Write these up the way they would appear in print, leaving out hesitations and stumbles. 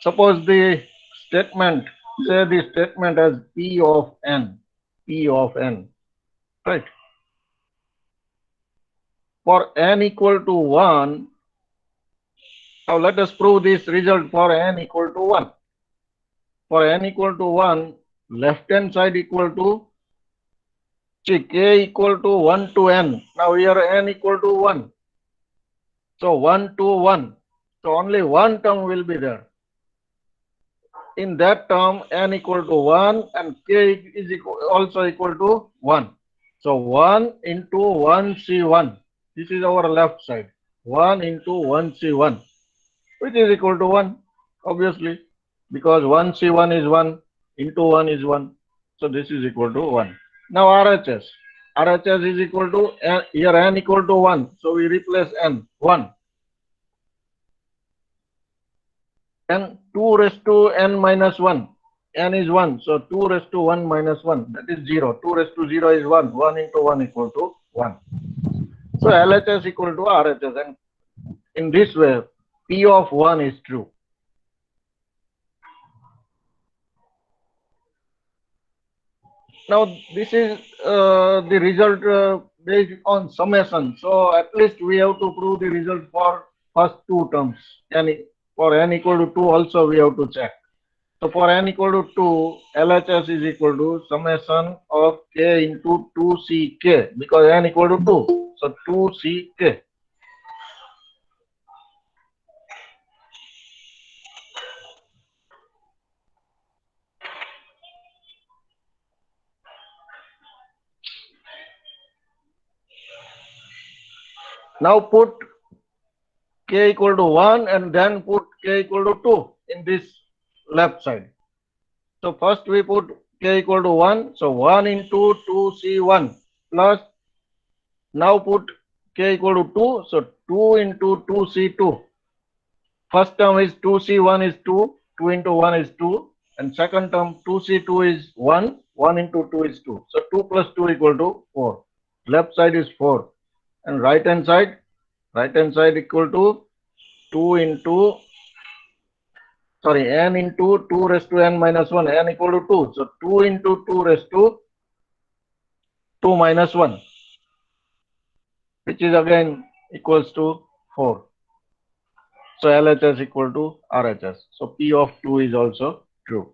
Suppose the statement, say the statement as P of n, right? For n equal to 1, now let us prove this result for n equal to 1. For n equal to 1, left hand side equal to, see, k equal to 1 to n. Now here n equal to 1. So 1 to 1. So only one term will be there. In that term, n equal to 1 and k is also equal to 1. So 1 into 1c1. This is our left side. 1 into 1c1, which is equal to 1, obviously, because 1c1 is 1 into 1 is 1. So this is equal to 1. Now RHS. RHS is equal to, here n equal to 1. So we replace n, 1. Then 2 raised to n minus 1. N is 1. So 2 raised to 1 minus 1. That is 0. 2 raised to 0 is 1. 1 into 1 equal to 1. So LHS equal to RHS. And in this way, P of 1 is true. Now this is the result based on summation. So at least we have to prove the result for first two terms. And for n equal to 2 also we have to check. So for n equal to 2, LHS is equal to summation of k into 2ck, because n equal to 2. So 2ck. Now put k equal to 1 and then put k equal to 2 in this left side. So first we put k equal to 1. So 1 into 2c1 plus, now put k equal to 2. So 2 into 2c2. First term is 2c1 is 2. 2 into 1 is 2. And second term 2c2 is 1. 1 into 2 is 2. So 2 plus 2 equal to 4. Left side is 4. And right hand side equal to 2 into, sorry, n into 2 raised to n minus 1, n equal to 2. So 2 into 2 raised to 2 minus 1, which is again equals to 4. So LHS equal to RHS. So P of 2 is also true.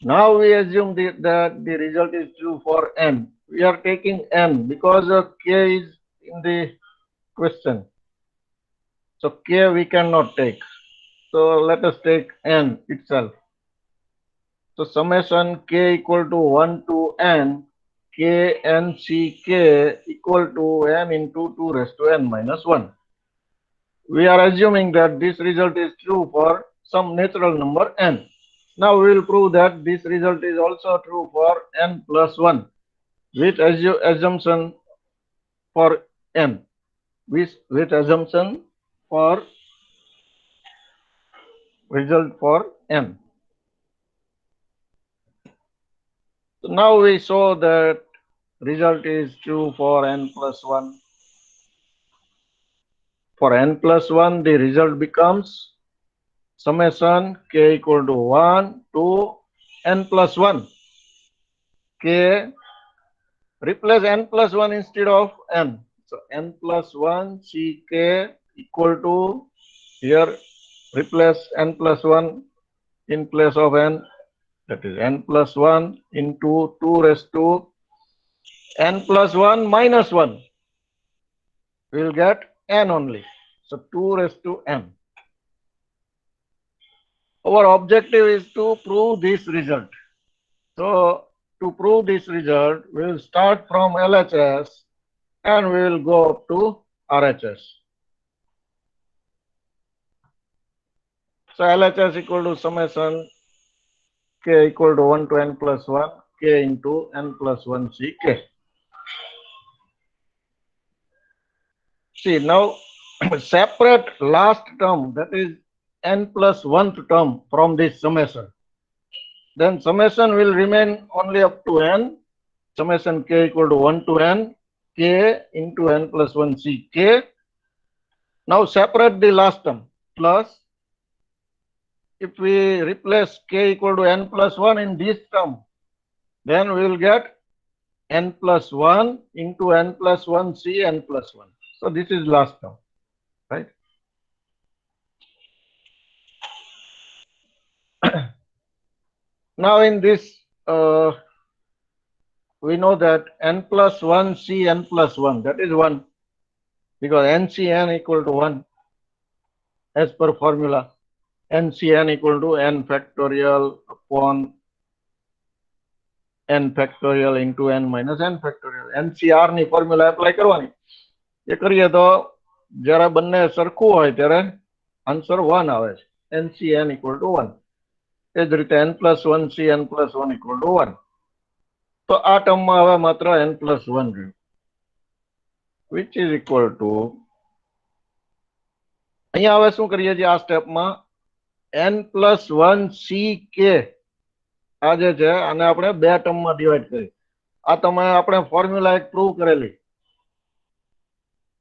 Now we assume that the result is true for n. We are taking n because k is in the question. So k we cannot take. So let us take n itself. So summation k equal to 1 to n, k n c k equal to n into 2 raised to n minus 1. We are assuming that this result is true for some natural number n. Now we will prove that this result is also true for n plus 1 with assumption for n. With assumption for result for n. So now we show that result is true for n plus 1. For n plus 1, the result becomes summation k equal to 1 to n plus 1. K, replace n plus 1 instead of n. So n plus 1 ck equal to, here replace n plus 1 in place of n, that is n plus 1 into 2 raised to n plus 1 minus 1. We will get n only. So 2 raised to n. Our objective is to prove this result. So to prove this result, we will start from LHS and we will go up to RHS. So LHS equal to summation k equal to 1 to n plus 1, k into n plus 1 ck. See, now separate last term, that is n plus 1th term from this summation. Then summation will remain only up to n. Summation k equal to 1 to n, k into n plus 1 ck. Now separate the last term plus if we replace k equal to n plus 1 in this term, then we will get n plus 1 into n plus 1 c n plus 1. So this is last term, right? Now in this, we know that n plus 1 c n plus 1, that is 1, because n c n equal to 1 as per formula. N c n equal to n factorial upon n factorial into n minus n factorial. NCR ની formula apply કરવાની. એ કરીએ તો જ્યારે બંને સરખું હોય ત્યારે answer 1 આવે છે. NCN equal to 1. એ જ રીતે n plus 1 c n plus 1 equal to 1. તો આ ટર્મમાં હવે માત્ર n plus 1 રહ્યું, which is equal to, અહીંયા હવે શું કરીએ છીએ આ સ્ટેપમાં, n plus 1 c k આ જે છે આને આપણે બે ટર્મમાં ડિવાઈડ કરી. આ તમે આપણે ફોર્મ્યુલા એક પ્રૂવ કરેલી.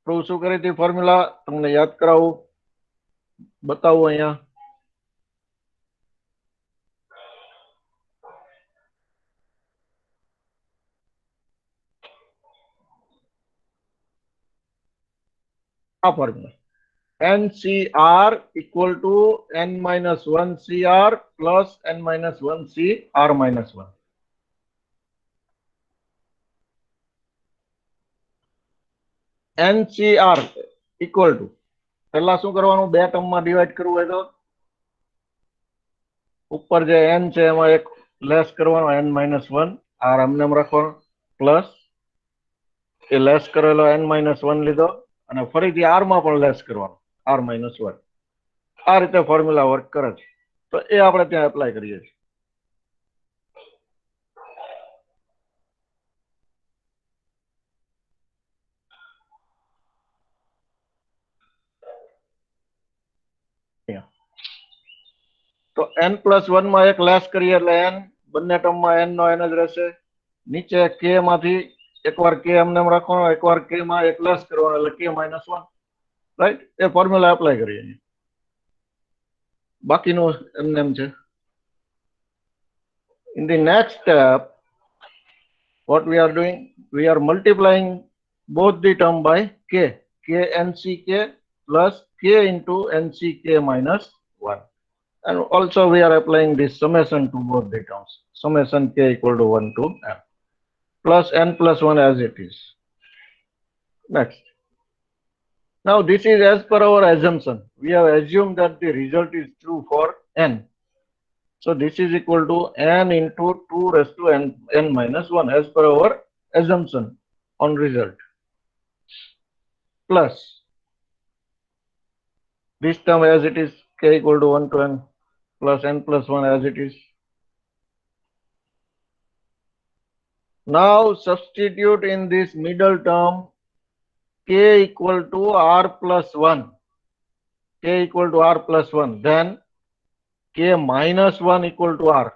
પ્રૂવ શું કરી હતી ફોર્મ્યુલા, તમને યાદ કરાવું, બતાવું અહીંયા. આ formula NCR equal to n minus 1 CR plus n minus 1 CR minus 1. NCR equal to, પહેલા શું કરવાનું, બે ટર્મમાં ડિવાઈડ કરવું હોય તો ઉપર જે n છે એમાં એક લેસ કરવાનો, n minus 1 r એમને એમ રાખવાનો, પ્લસ એ લેસ કરેલો n minus 1 લીધો અને ફરીથી r માં પણ લેસ કરવાનો, r minus 1. આ રીતે ફોર્મ્યુલા વર્ક કરે છે. તો એ આપણે ત્યાં એપ્લાય કરીએ છીએ. તો n plus 1 માં એક લેસ કરીએ એટલે n, બંને ટર્મમાં n નો n જ રહેશે. નીચે k માંથી એકવાર k એમને એમ રાખવાનો, એકવાર k માં એક લેસ કરવાનો એટલે k minus 1, રાઈટ? એ ફોર્મ્યુલા એપ્લાય કરીએ. બાકીનું એમને એમ છે. In the next step, what we are doing, we are multiplying both the term by k, k nck plus k into nck minus 1. And also we are applying this summation to both the terms. Summation k equal to 1 to n plus n plus 1 as it is. Next. Now this is as per our assumption. We have assumed that the result is true for n. So this is equal to n into 2 raised to n minus 1 as per our assumption on result. Plus this term as it is, k equal to 1 to n plus n plus 1 as it is. Now substitute in this middle term k equal to r plus 1. K equal to r plus 1. Then k minus 1 equal to r.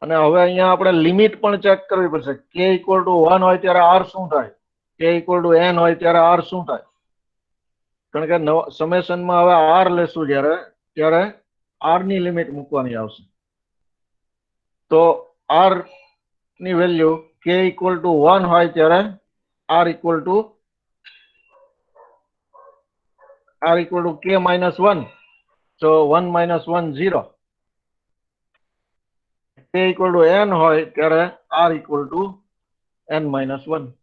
અને હવે અહીંયા આપણે limit પણ check કરવી પડશે. k equal to 1 હોય ત્યારે r શું થાય, k equal to n હોય ત્યારે r શું થાય? કારણ કે સમેશનમાં હવે r લેશું જ્યારે, ત્યારે r ની લિમિટ મૂકવાની આવશે. તો r ની વેલ્યુ k equal to 1 હોય ત્યારે r equal to k minus 1. So 1 minus 1 0. k equal to n હોય ત્યારે r equal to n minus 1.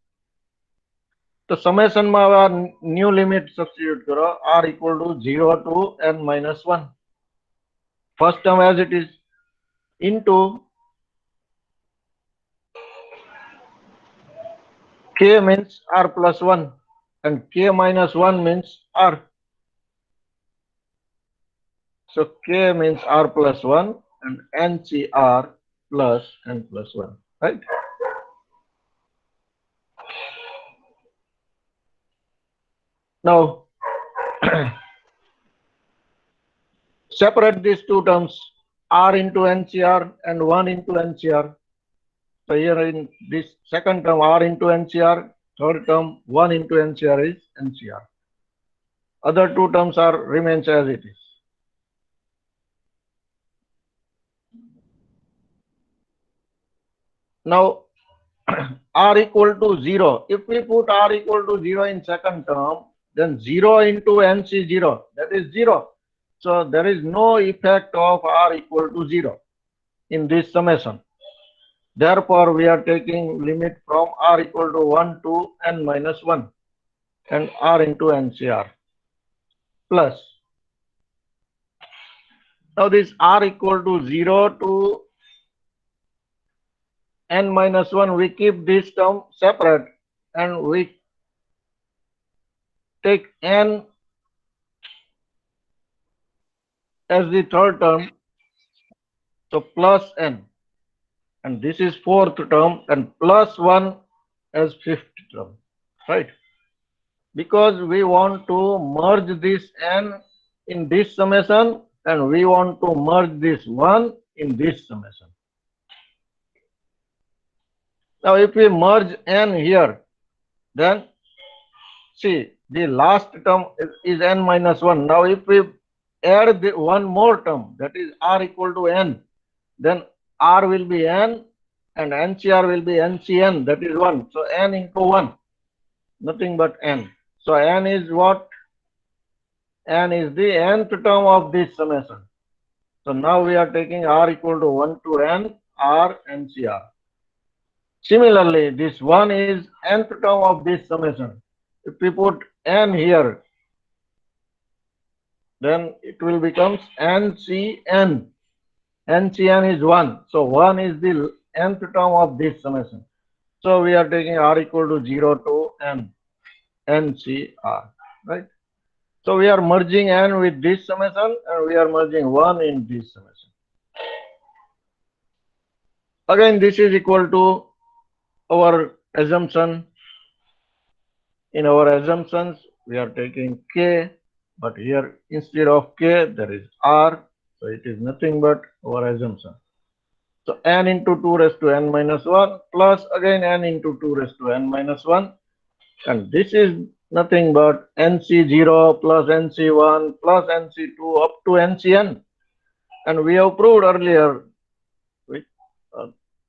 તો સમેશનમાં હવે આ ન્યુ લિમિટ સબસ્ટિટ્યુટ કરો, r equal to 0 to n minus 1. First term as it is into k means r plus 1 and k minus 1 means r. So k means r plus 1 and NCR plus n plus 1, right? Now separate these two terms, r into NCR and 1 into NCR. So here in this second term r into NCR, third term 1 into NCR is NCR. Other two terms are remains as it is. Now r equal to 0. If we put r equal to 0 in second term, then 0 into nc 0, that is 0. So there is no effect of r equal to 0 in this summation. Therefore, we are taking limit from r equal to 1 to n minus 1 and r into ncr plus. Now this r equal to 0 to n minus 1, we keep this term separate and we take n as the third term, so plus n, and this is fourth term, and plus 1 as fifth term, right? Because we want to merge this n in this summation and we want to merge this 1 in this summation. Now if we merge n here, then see the last term is n minus 1. Now if we add the one more term, that is r equal to n, then r will be n and ncr will be ncn, that is 1. So n into 1, nothing but n. So n is what? N is the nth term of this summation. So now we are taking r equal to 1 to n, r ncr. Similarly, this 1 is nth term of this summation. If we put n here, then it will become ncn. ncn is 1. So 1 is the nth term of this summation. So we are taking r equal to 0 to n, ncr, right? So we are merging n with this summation and we are merging 1 in this summation. Again, this is equal to our assumption. In our assumptions, we are taking k, but here instead of k, there is r. So it is nothing but our assumption. So n into 2 raised to n minus 1 plus again n into 2 raised to n minus 1. And this is nothing but nc0 plus nc1 plus nc2 up to ncn. And we have proved earlier,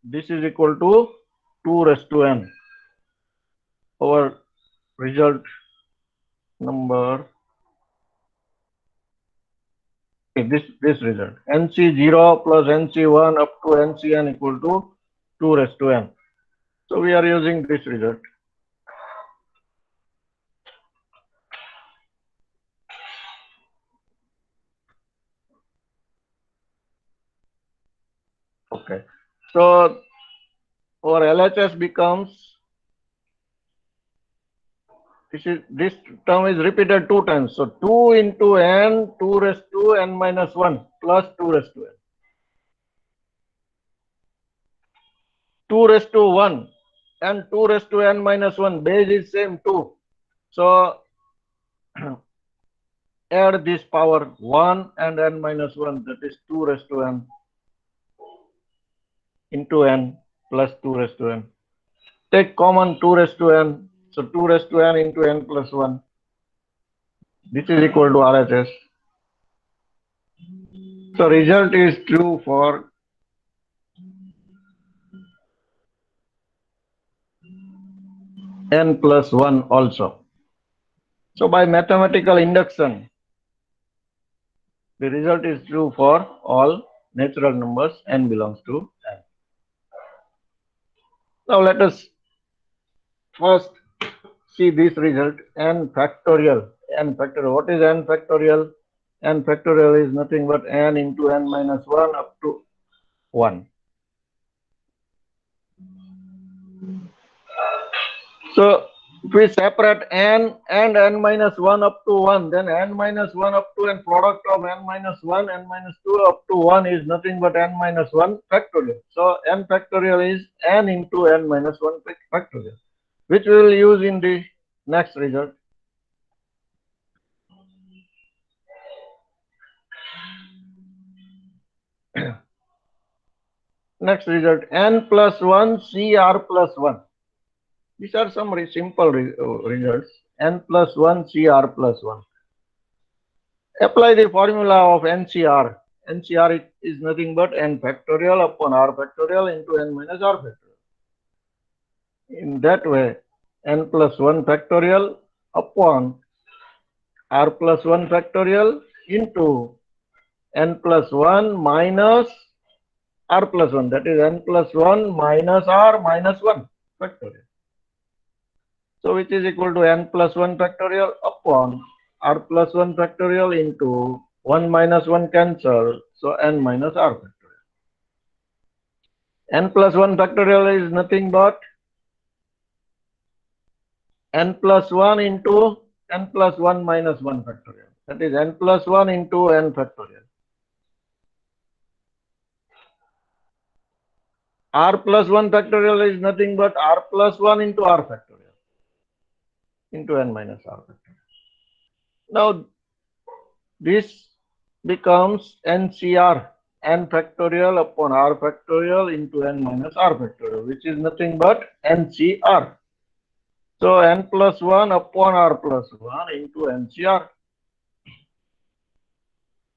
this is equal to 2 raised to n. Our result number, this result, nc0 plus nc1 up to ncn equal to 2 raised to n. So we are using this result. Okay. So our LHS becomes, this term is repeated 2 times. So 2 into n, 2 raised to n minus 1 plus 2 raised to n. 2 raised to 1 and 2 raised to n minus 1, base is same 2. So add this power 1 and n minus 1, that is 2 raised to n into n plus 2 raised to n. Take common 2 raised to n. So 2 raised to n into n plus 1. This is equal to RHS. So result is true for n plus 1 also. So by mathematical induction, the result is true for all natural numbers n belongs to n. Now let us first see this result, n factorial. N factorial. What is n factorial? N factorial is nothing but n into n minus 1 up to 1. So if we separate n and n minus 1 up to 1, then n minus 1 up to n product of n minus 1, n minus 2 up to 1 is nothing but n minus 1 factorial. So n factorial is n into n minus 1 factorial, which we will use in the next result. Next result, n plus 1 cr plus 1. These are some simple results. N plus 1 cr plus 1. Apply the formula of NCR. NCR is nothing but n factorial upon r factorial into n minus r factorial. in that way, n plus 1 factorial upon r plus 1 factorial into n plus 1 minus r plus 1, that is n plus 1 minus r minus 1 factorial. So which is equal to n plus 1 factorial upon r plus 1 factorial into 1 minus 1 cancel, so n minus r factorial. N plus 1 factorial is nothing but n plus 1 into n plus 1 minus 1 factorial. That is n plus 1 into n factorial. R plus 1 factorial is nothing but r plus 1 into r factorial into n minus r factorial. Now this becomes NCR, n factorial upon r factorial into n minus r factorial, which is nothing but NCR. So n plus 1 upon r plus 1 into NCR.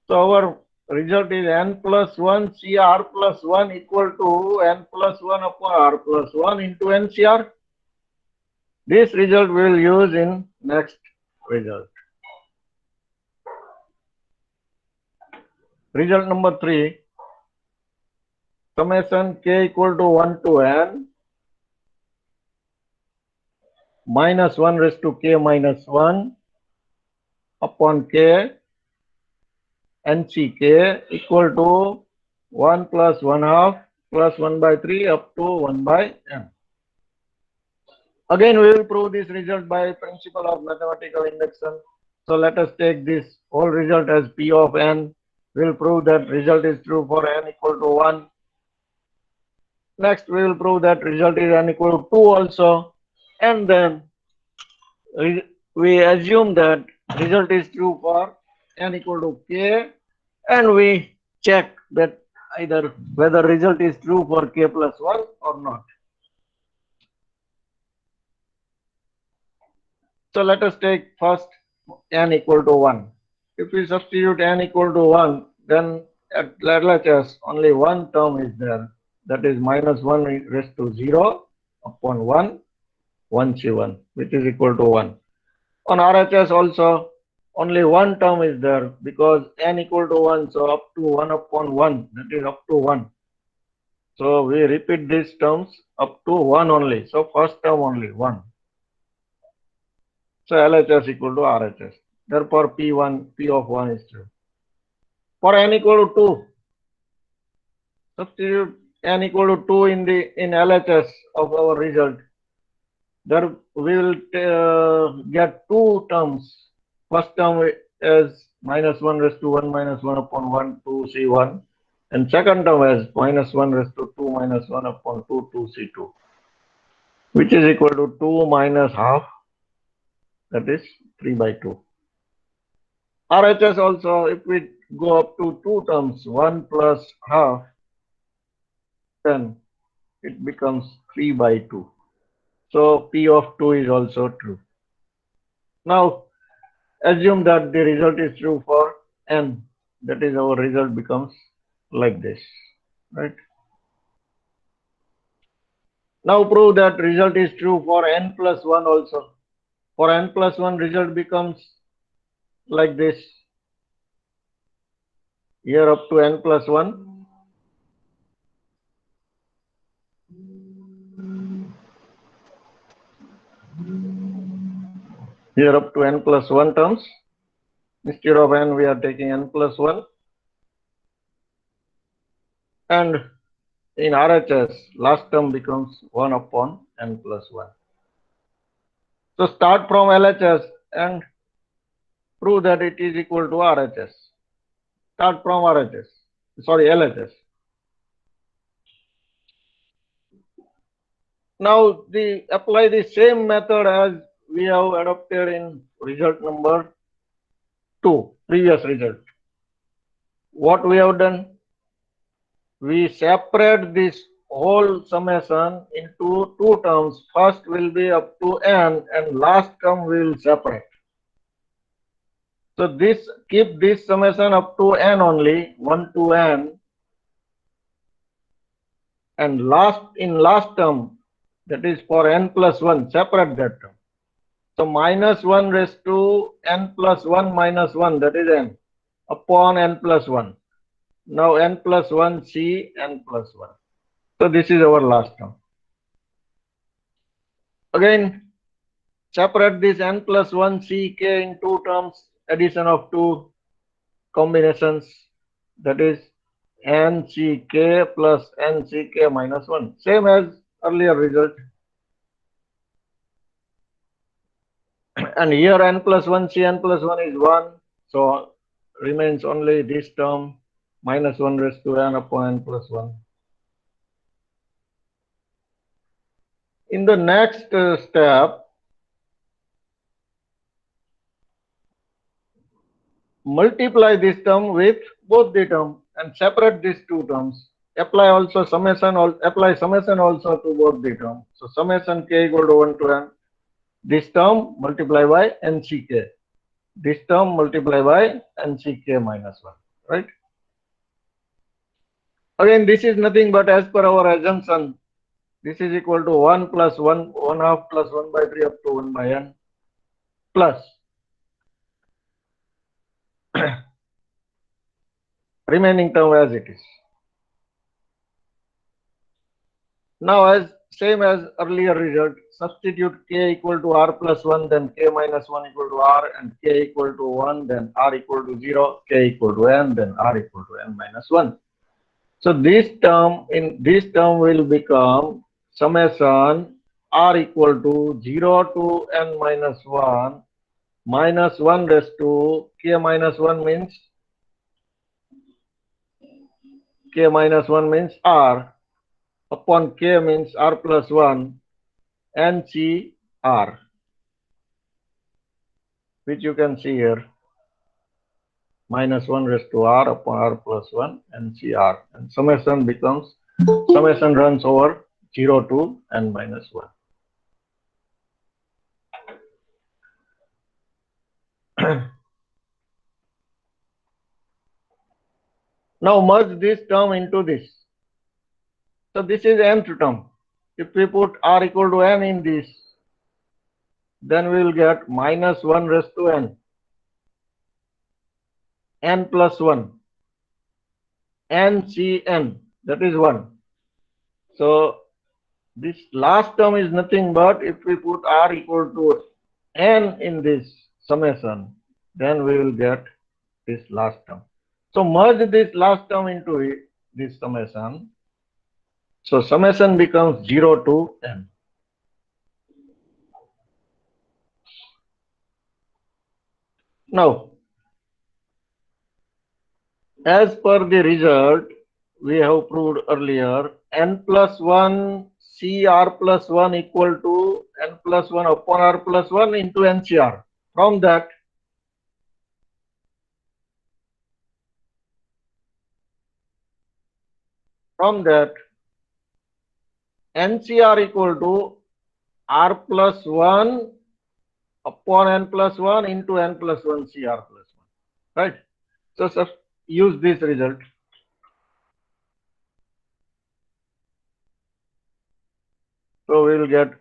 So our result is n plus 1 CR plus 1 equal to n plus 1 upon r plus 1 into NCR. This result we will use in next result. Result number 3, summation k equal to 1 to n minus 1 raised to k minus 1 upon k nck equal to 1 plus 1 half plus 1 by 3 up to 1 by n. Again, we will prove this result by principle of mathematical induction. So let us take this whole result as P of n. We will prove that result is true for n equal to 1. Next, we will prove that result is n equal to 2 also. And then we assume that result is true for n equal to k. And we check that either whether result is true for k plus 1 or not. So let us take first n equal to 1. If we substitute n equal to 1, then at LHS only one term is there, that is minus 1 raised to 0 upon 1, 1c1, which is equal to 1. On RHS also only one term is there because n equal to 1, so up to 1 upon 1, that is up to 1. So we repeat these terms up to 1 only. So first term only 1. So LHS equal to RHS. Therefore, P1, P of 1 is true. For n equal to 2, substitute n equal to 2 in LHS of our result. There we will get two terms. First term is minus 1 raised to 1 minus 1 upon 1, 2c1. And second term is minus 1 raised to 2 minus 1 upon 2, 2c2. Which is equal to 2 minus half, that is 3 by 2. RHS also, if we go up to two terms, 1 plus half, then it becomes 3 by 2. So P of 2 is also true. Now assume that the result is true for n. That is, our result becomes like this, right? Now prove that result is true for n plus 1 also. For n plus 1, result becomes like this. Here up to n plus 1. Here up to n plus 1 terms. Instead of n, we are taking n plus 1. And in RHS, last term becomes 1 upon n plus 1. So start from LHS and prove that it is equal to RHS. Start from LHS. Now apply the same method as we have adopted in result number 2, previous result. What we have done? We separate this whole summation into two terms. First will be up to n and last term we will separate. So keep this summation up to n only, 1 to n, and in last term, that is for n plus 1, separate that term. So minus 1 raised to n plus 1 minus 1, that is n, upon n plus 1. Now n plus 1 c n plus 1. So this is our last term. Again, separate this n plus 1 c k in two terms, addition of two combinations, that is n c k plus n c k minus 1. Same as earlier result. And here n plus 1 c n plus 1 is 1. So remains only this term, minus 1 raised to n upon n plus 1. In the next step, multiply this term with both the term and separate these two terms. Apply also summation, apply summation also to both the term. So summation k equal to 1 to n. This term multiply by nck. This term multiply by nck minus 1. Right? Again, this is nothing but as per our assumption. This is equal to 1 plus 1, 1 half plus 1 by 3 up to 1 by n plus remaining term as it is. Now as same as earlier result, substitute k equal to r plus 1, then k minus 1 equal to r, and k equal to 1, then r equal to 0, k equal to n, then r equal to n minus 1. So this term will become summation r equal to 0 to n minus 1 minus 1 raised to k minus 1 means r upon k means r plus 1 NCR, which you can see here, minus 1 raised to r upon r plus 1 NCR, and summation runs over 0 to n minus 1. Now merge this term into this. So this is nth term. If we put r equal to n in this, then we will get minus 1 raised to n plus 1, NCN, that is 1. So this last term is nothing but if we put r equal to n in this summation, then we will get this last term. So merge this last term into this summation. So summation becomes 0 to n. Now, as per the result we have proved earlier, n plus 1 CR plus 1 equal to n plus 1 upon r plus 1 into NCR. From that, NCR equal to r plus 1 upon n plus 1 into n plus 1 CR plus 1. Right? So use this result. So we will get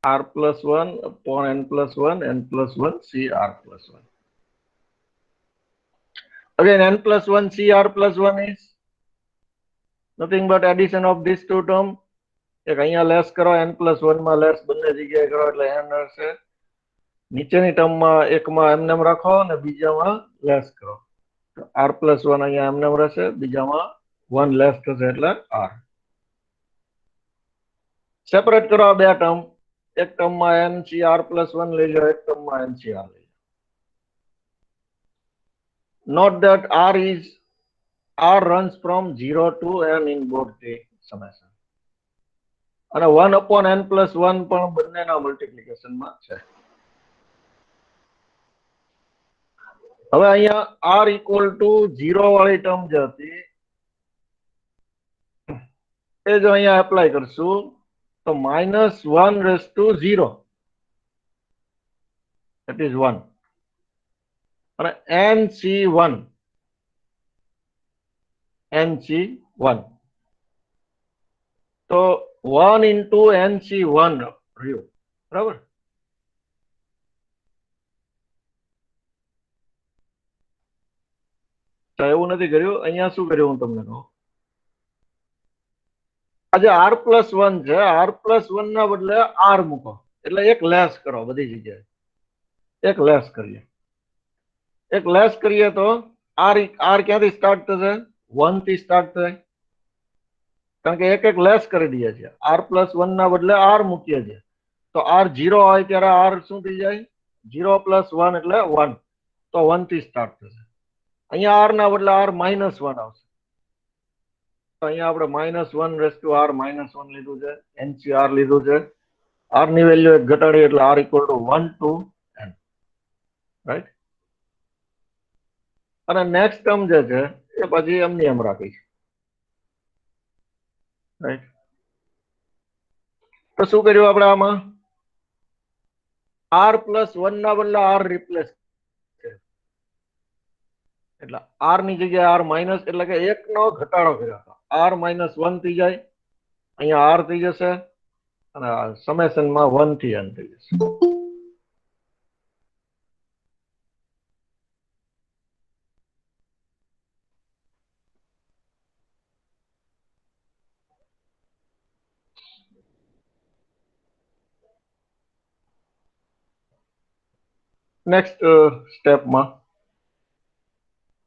r plus 1 upon n plus 1, n plus 1 CR plus 1. Again, n plus 1 CR plus 1 is nothing but addition of these two terms. એક અહીંયા less કરો n plus 1 માં less બંને જગ્યાએ કરો એટલે n હશે. નીચેની ટર્મમાં એકમાં એમનેમ રાખો અને બીજામાં લેસ કરો. r plus 1 અહીંયા એમનેમ રહેશે, બીજામાં 1 લેસ થશે એટલે r. સેપરેટ કરો આ બે ટર્મ. એક ટર્મમાં NCR plus 1 લઈ જાઓ, એક ટર્મમાં NCR લઈ જાઓ. Note that r runs from 0 to n in both the summation. અને 1 upon n plus 1 પણ બંનેના મલ્ટીપ્લિકેશનમાં છે. હવે અહીંયા r equal to 0 વાળી ટર્મ જે હતી એ જો અહીંયા એપ્લાય કરશું તો minus 1 raised to 0, that is 1, અને NC1, તો 1 into NC1 રહ્યું બરાબર. તો એવું નથી કર્યું. અહીંયા શું કર્યું હું તમને કહું. આજે r પ્લસ 1 છે, r પ્લસ 1 ના બદલે r મૂકો એટલે એક લેસ કરો બધી જગ્યાએ. એક લેસ કરીએ. એક લેસ કરીએ તો r ક્યાંથી સ્ટાર્ટ થશે? 1 થી સ્ટાર્ટ થાય. કારણ કે એક એક લેસ કરી દઈએ છીએ. r પ્લસ 1 ના બદલે r મૂકીએ છીએ. તો r 0 હોય ત્યારે r શું થઈ જાય? 0 પ્લસ 1 એટલે 1. તો 1 થી સ્ટાર્ટ થશે. અહીંયા r ના બદલે r માઇનસ 1 આવશે. તો અહીંયા આપણે minus 1 raise to r minus 1 લીધું છે, NCR લીધું છે. r ની વેલ્યુ એક ઘટાડી એટલે r equal to 1 to n, right. અને નેક્સ્ટ ટર્મ જે છે એ પછી એમની એમ રાખીશ, રાઈટ. તો શું કર્યું આપણે આમાં? r પ્લસ 1 ના બદલે r રિપ્લેસ કર્યો એટલે r ની જગ્યાએ r માઇનસ એટલે કે એક નો ઘટાડો કર્યો. r માઇનસ 1 થઈ જાય, અહીંયા r થઈ જશે અને સમેશનમાં 1 થી n થઈ જશે. નેક્સ્ટ સ્ટેપમાં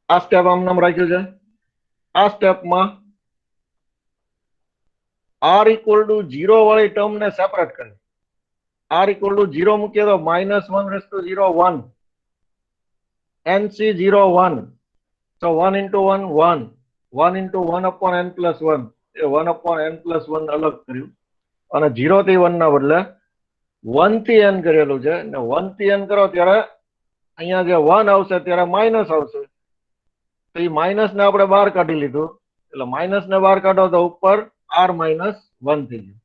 આ સ્ટેપ આમ નામ રાખ્યું છે. આ સ્ટેપમાં r ઇક્વલ ટુ 0 વાળી ટર્મ ને સેપરેટ કરી. r ઇક્વલ ટુ 0 મૂકીએ તો minus 1 raise to 0 1, NC0 1. So 1 into 1 1, 1 into 1 upon n plus 1 A 1 upon n plus 1 અલગ કર્યું અને 0 થી 1 ના બદલે 1 થી n કરેલું છે. ને 1 થી n કરો ત્યારે અહીંયા જે 1 આવશે ત્યારે માઇનસ આવશે. તો એ માઇનસ ને આપણે બહાર કાઢી લીધું એટલે માઇનસ ને બહાર કાઢો તો ઉપર r માઇનસ 1 થઈ ગયું,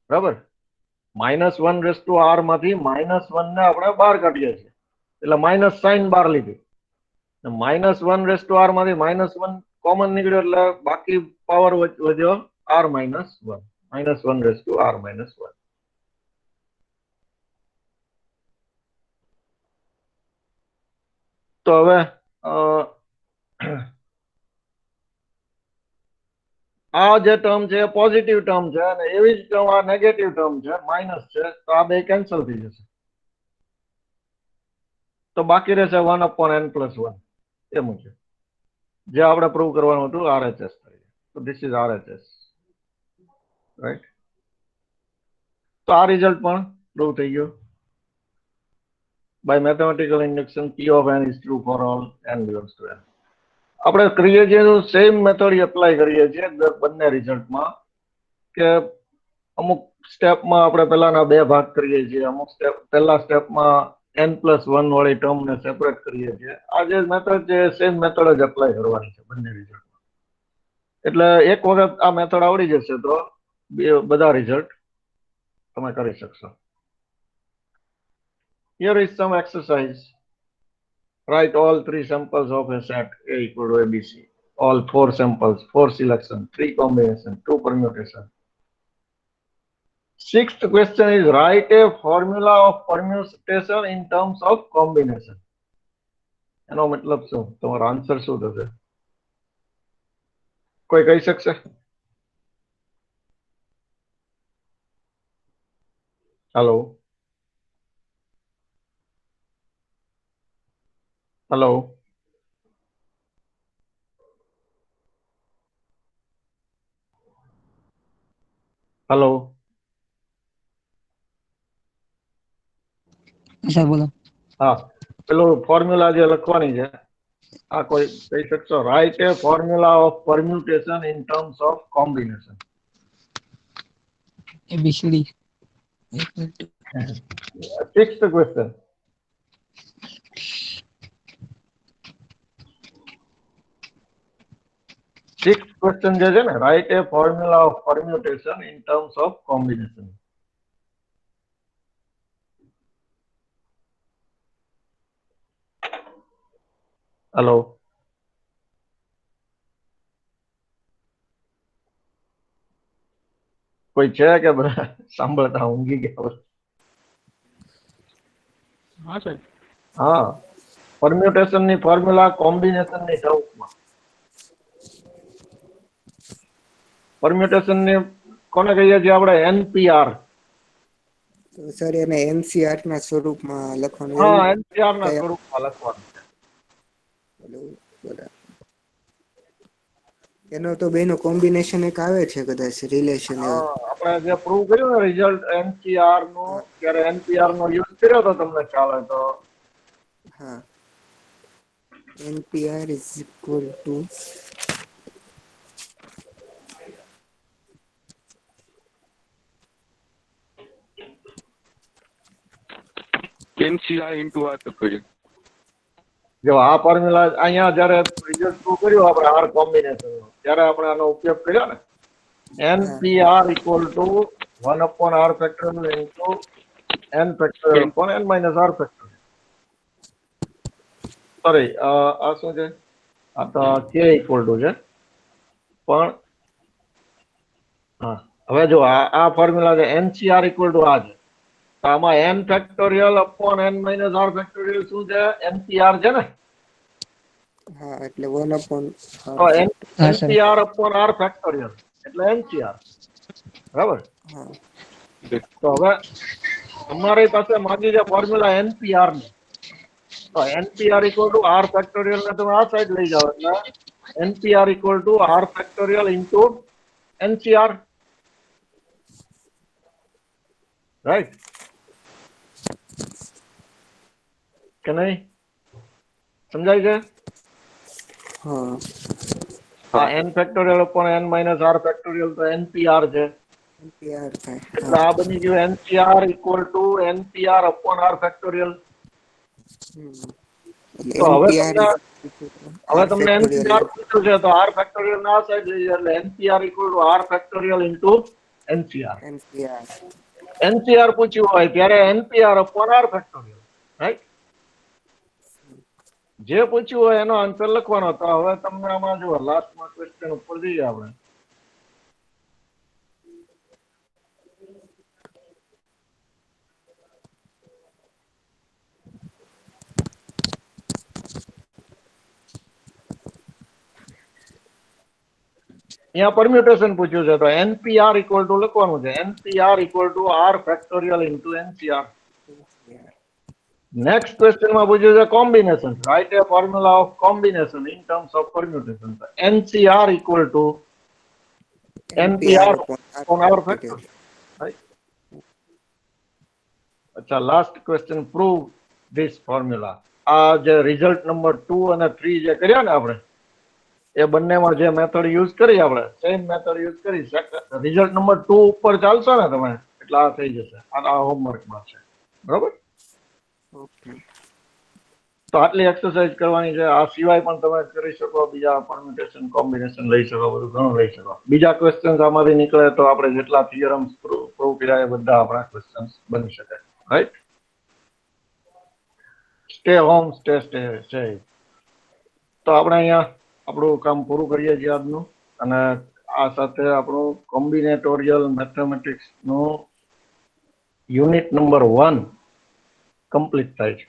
બરાબર. માઇનસ 1 રેસ ટુ r માંથી માઇનસ 1 ને આપણે બહાર કાઢીએ છીએ એટલે માઇનસ સાઇન બહાર લીધી. માઇનસ 1 રેસ ટુ r માંથી માઇનસ 1 કોમન નીકળ્યો એટલે બાકી પાવર વધ્યો r minus 1, minus 1 raise to r minus 1. તો હવે આ જે ટર્મ છે પોઝિટિવ ટર્મ છે અને એવી જ ટર્મ આ નેગેટિવ ટર્મ છે, માઇનસ છે. તો આ બે કેન્સલ થઈ જશે. તો બાકી રહેશે 1 upon n plus 1 એ મુજબ જે આપણે પ્રૂવ કરવાનું હતું RHS તરીકે. તો ધીસ ઇઝ RHS, રાઈટ. તો આ રિઝલ્ટ પણ પ્રૂવ થઈ ગયો. By mathematical induction P of n is true for all n belongs to n. આપણે કરીએ છીએ સેમ મેથડ એપ્લાય કરીએ છીએ બંને રિઝલ્ટમાં કે અમુક સ્ટેપમાં આપણે પહેલાના બે ભાગ કરીએ છીએ, અમુક સ્ટેપ પહેલા સ્ટેપમાં n plus 1 વાળી ટર્મને સેપરેટ કરીએ છીએ. આ જે મેથડ છે સેમ મેથડ જ એપ્લાય કરવાની છે બંને રિઝલ્ટમાં. એટલે એક વખત આ મેથડ આવડી જશે તો બધા રિઝલ્ટ તમે કરી શકશો. Here is some exercise. Write all 3 samples of a set A equal to ABC. All 4 samples, 4 selection, 3 combination, 2 permutation. Sixth question is write a formula of permutation in terms of combination. એનો મતલબ શું? તમારો answer શું થશે? કોઈ કહી શકશે? Hello hello hello. Sir બોલો. હા, પેલું ફોર્મ્યુલા જે લખવાની છે આ કોઈ કહી શકશો? Write a formula of permutation in terms of combination. ABCD. Sixth question. Sixth question જે છે ને, write a formula of permutation in terms of combination. Hello. કોઈ છે કે બધા સાંભળતા ઊંઘી ગયા? હા સાહેબ. હા, પરમ્યુટેશન ની ફોર્મ્યુલા કોમ્બિનેશન ની ટર્મ્સમાં. પરમ્યુટેશન ની કોને કહીએ છીએ આપણે? NPR. તો સર એને NCR ના સ્વરૂપમાં લખવાનું હા, એવું NPR ના કયા સ્વરૂપમાં લખવાનું. બરાબર. એનો તો બેનો કોમ્બિનેશન એક આવે છે કદાચ રિલેશન એવું. હા, આપણે જે પ્રૂવ કર્યું ને રિઝલ્ટ NCR નું, હા ત્યારે NPR નો યુઝ કર્યો તો તમને ખ્યાલ હોય તો. હા, NPR is equal to NCR into R factorial. જો આ ફોર્મ્યુલા અહીંયા જયારે રિઝલ્ટ પ્રૂવ કર્યું આપણે R કોમ્બિનેશન નો, ત્યારે આપણે આનો ઉપયોગ કર્યો ને. હા NPR equal to 1 upon R factorial into N factorial upon N minus R factorial. Sorry, આ શું છે? આ તો K equal to છે. પણ હા, હવે જો આ ફોર્મ્યુલા છે NCR equal to આ છે. તો આમાં N factorial upon N minus R factorial શું છે? NCR છે ને? હા, એટલે 1 upon તો R. હા sir. NCR upon R factorial એટલે NCR. બરાબર? હા તો હવે અમારી પાસે માગી છે ફોર્મ્યુલા NPR ની. તો NPR equal to R factorial ને તમે આ સાઈડ લઈ જાઓ એટલે NPR equal to R factorial into NCR. Right કે નહીં? સમજાય છે? હા આ N factorial upon N minus R factorial તો NPR છે. NPR થાય. એટલે હા આ બની ગયું NCR equal to NPR upon R factorial. એટલે તો NPR is હવે R તમને factorial. NCR પૂછ્યું છે તો R factorial ના સાઈડ લઈ જાય એટલે NCR equal to R factorial into NCR. NCR. NCR પૂછ્યું હોય ત્યારે NPR upon R factorial. Right? જે પૂછ્યું હોય એનો આન્સર લખવાનો. તો હવે તમને આમાં જો લાસ્ટમાં ક્વેશ્ચન ઉપર જઈએ આપણે. અહીંયા પરમ્યુટેશન પૂછ્યું છે તો NPR equal to લખવાનું છે NPR equal to R factorial into NCR. Next ક્વેશ્ચનમાં પૂછ્યું છે combination. Right a formula of combination in terms of permutation. NCR equal to NPR upon on R factorial. factorial. Right? અચ્છા, last question prove this formula. આ જે result number 2 અને 3 જે કર્યા ને આપણે, એ બંનેમાં જે મેથડ યુઝ કરી આપણે સેમ મેથડ યુઝ કરી. રિઝલ્ટ નંબર 2 ઉપર ચાલશો ને તમે એટલે આ થઈ જશે. આ હોમવર્કમાં છે. બરોબર? ઓકે. તો આટલી એક્સરસાઇઝ કરવાની છે. આ સિવાય પણ તમે કરી શકો. બીજા પરમ્યુટેશન કોમ્બિનેશન લઈ શકો. બધું ઘણું લઈ શકો. બીજા ક્વેશ્ચન આમાંથી નીકળે તો આપણે જેટલા થિયરમ્સ પ્રૂવ કર્યા એ બધા આપણા ક્વેશ્ચન બની શકે. Right? Stay home, stay safe. તો આપણે અહીંયા આપણું કામ પૂરું કરીએ છીએ આજનું. અને આ સાથે આપણું કોમ્બિનેટોરિયલ મેથેમેટિક્સ નું યુનિટ નંબર 1 કમ્પ્લીટ થાય છે.